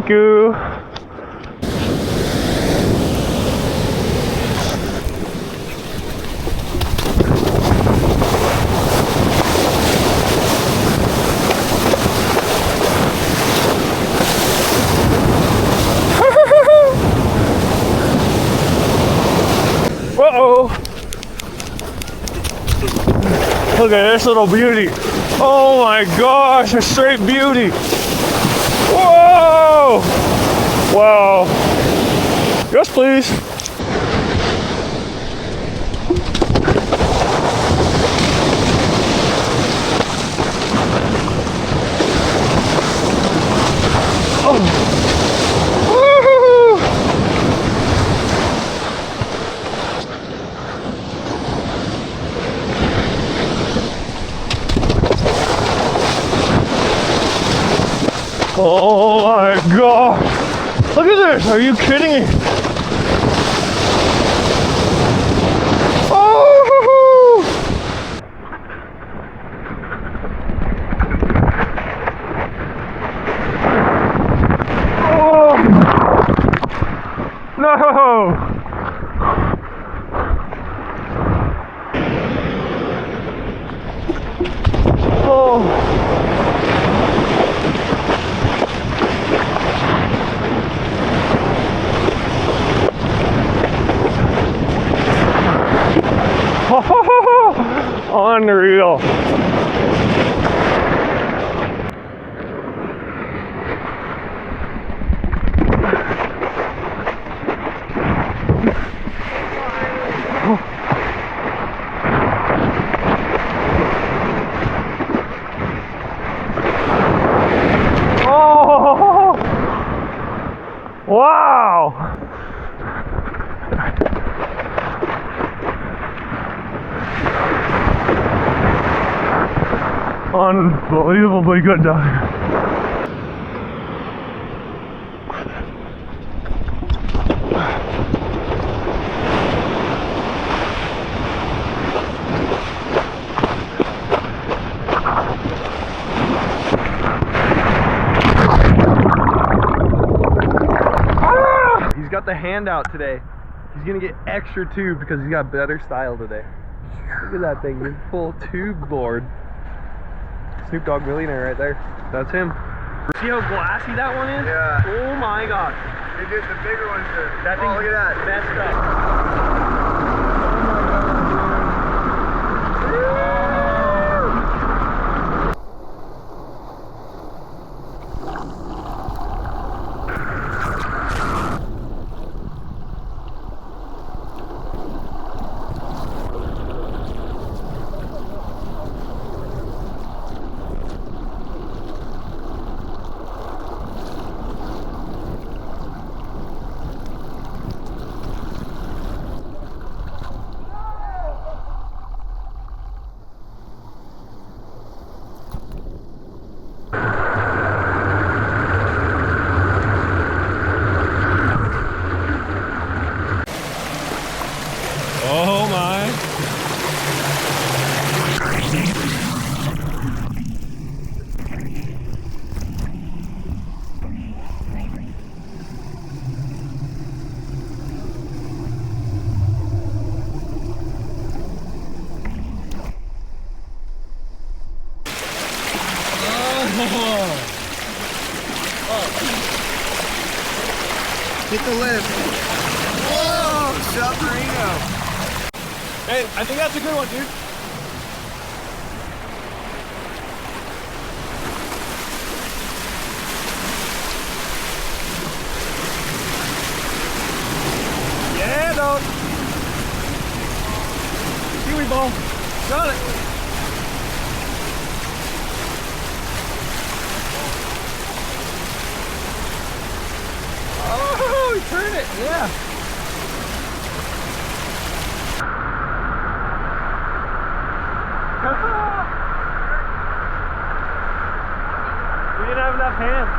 Thank you. Uh-oh. Look at this little beauty. Oh my gosh, a straight beauty. Whoa! Wow. Yes, please. Oh. Oh my god! Look at this! Are you kidding me? Oh! Oh! No! Oh! Unreal. Oh! Wow! Unbelievably good dive. He's got the handout today. He's gonna get extra tube because he's got better style today. Look at that thing, dude. Full tube board. Snoop Dogg millionaire right there. That's him. See how glassy that one is? Yeah. Oh my god. They did the bigger ones. That thing's look at that. messed up. Oh my. Hit the lift. Whoa, submarino. Hey, I think that's a good one, dude. Yeah, dog. Kiwi ball. Got it. Oh, he turned it. Yeah. We didn't have enough hands.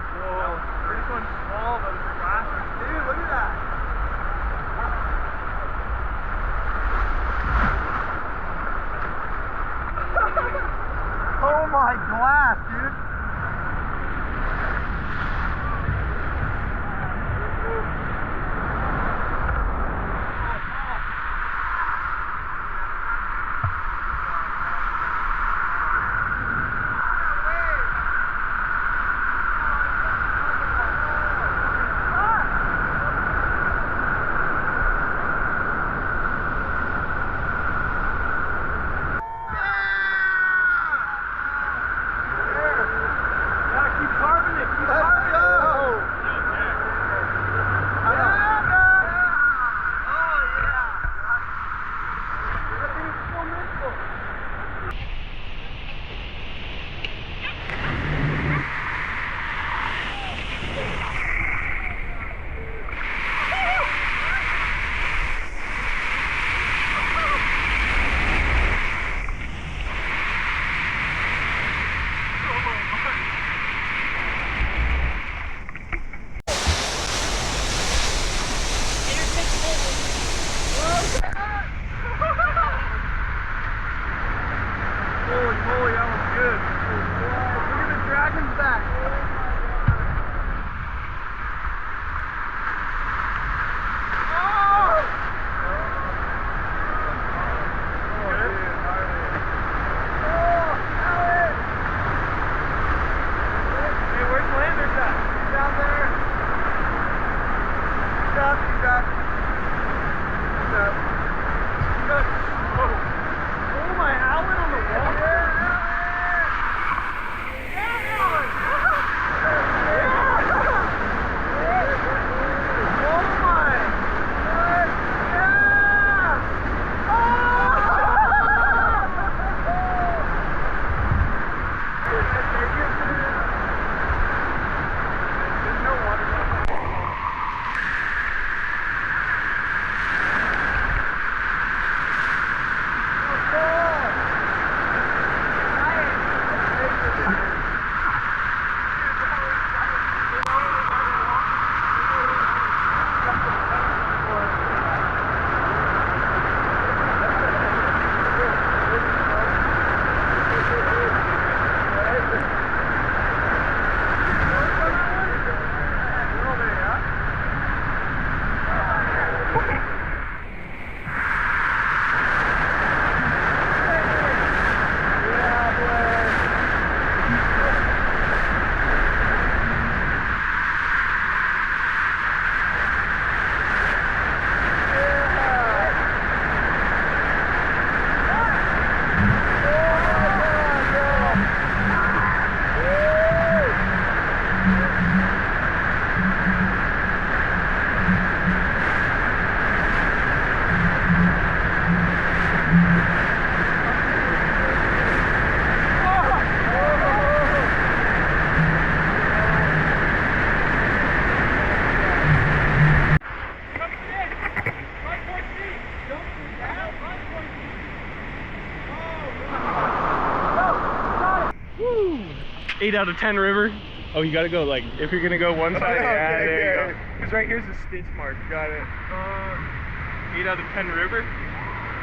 First one's small, but it's a glass one. Dude, look at that. Oh my glass, dude. Holy moly, that was good. Look at the dragon's back. Oh! Hey, where's Landers at? He's down there. He's up, he's up. He's up. Good. Whoa. Oh my, Alan on the wall. Woo! 8 out of 10 river. Oh, you gotta go like, if you're gonna go one side, yeah, there you go. Because right here's the stitch mark. Got it. 8 out of 10 river.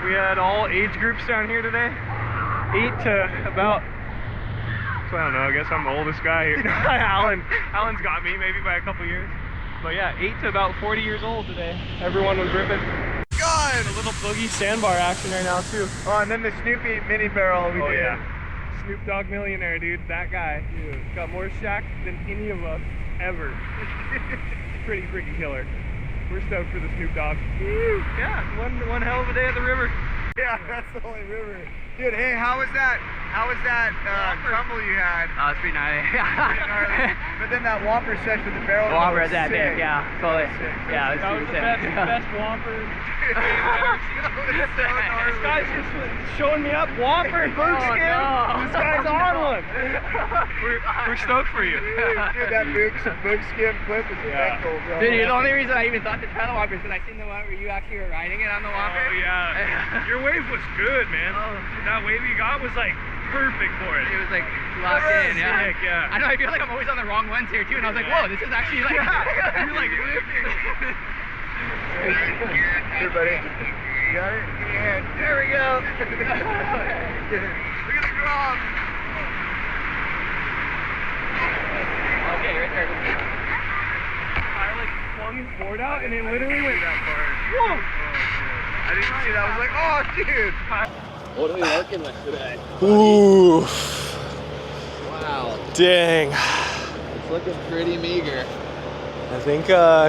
We had all age groups down here today. 8 to about, so I don't know, I guess I'm the oldest guy here. Alan's got me maybe by a couple years. But yeah, 8 to about 40 years old today. Everyone was ripping. God! A little boogie sandbar action right now too. Oh, and then the Snoopy mini barrel we did. Yeah. Snoop Dogg Millionaire, dude. That guy. Dude. Got more shacks than any of us ever. Pretty freaking killer. We're stoked for the Snoop Dogg. Yeah, one hell of a day at the river. Yeah, that's the only river. Dude, hey, how was that tumble you had? Oh, it's pretty gnarly. But then that Whopper sesh with the barrel. Whopper was at that sick. big, yeah, totally. Yeah, That was the best Whopper. This guy's just showing me up. Whopper, Boog Skim. No. This guy's on one. We're stoked for you. Dude, that Boog Skim clip is mental, bro. Dude, the only reason I even thought to try the Whopper is because I seen the one where you actually were riding it on the Whopper. Oh yeah. Your wave was good, man. That wave you got was like perfect for it. It was like locked in. Yeah. Sick, yeah. I know. I feel like I'm always on the wrong ones here too, and I was like, whoa, this is actually like. You're like lifting. Here, buddy. You got it? Yeah. There we go. Look at the drop. Okay, right there. I like flung his board out and it literally went that far. whoa! I didn't see that. I was like, oh, dude. What are we working with today? Ooh, Wow, dang. it's looking pretty meager. I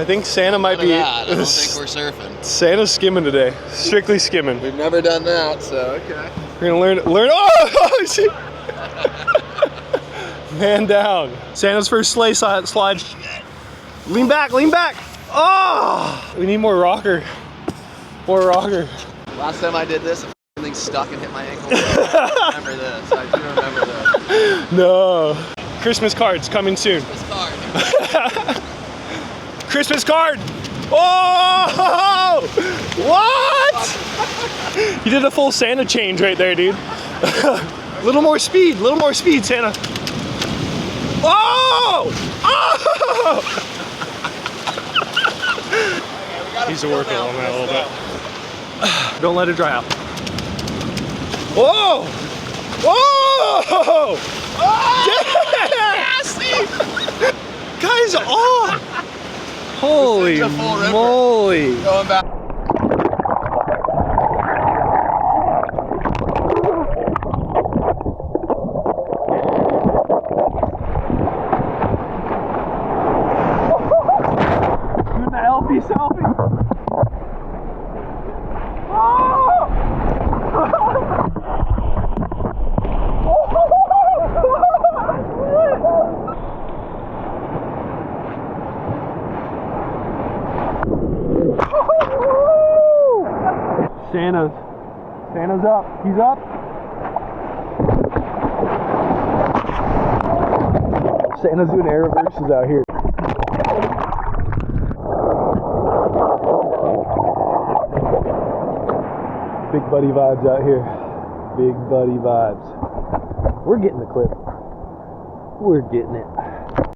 think Santa might be. I don't think we're surfing. Santa's skimming today. Strictly skimming. We've never done that, so okay. We're gonna learn. Oh, shit. Man down. Santa's first sleigh slide. Lean back, lean back. Oh, we need more rocker. More rocker. Last time I did this, the thing stuck and hit my ankle. I remember this. I do remember this. No. Christmas cards coming soon. This card. Christmas card. Oh! What? You did a full Santa change right there, dude. Little more speed, Santa. Oh! Oh! Needs to work on that a little bit. Don't let it dry out. Whoa! Whoa! Oh! Guys, oh! Holy moly! Going back. Doing the LP selfie. Santa's up. He's up. Santa's doing air reverses out here. Big buddy vibes out here. Big buddy vibes. We're getting the clip. We're getting it.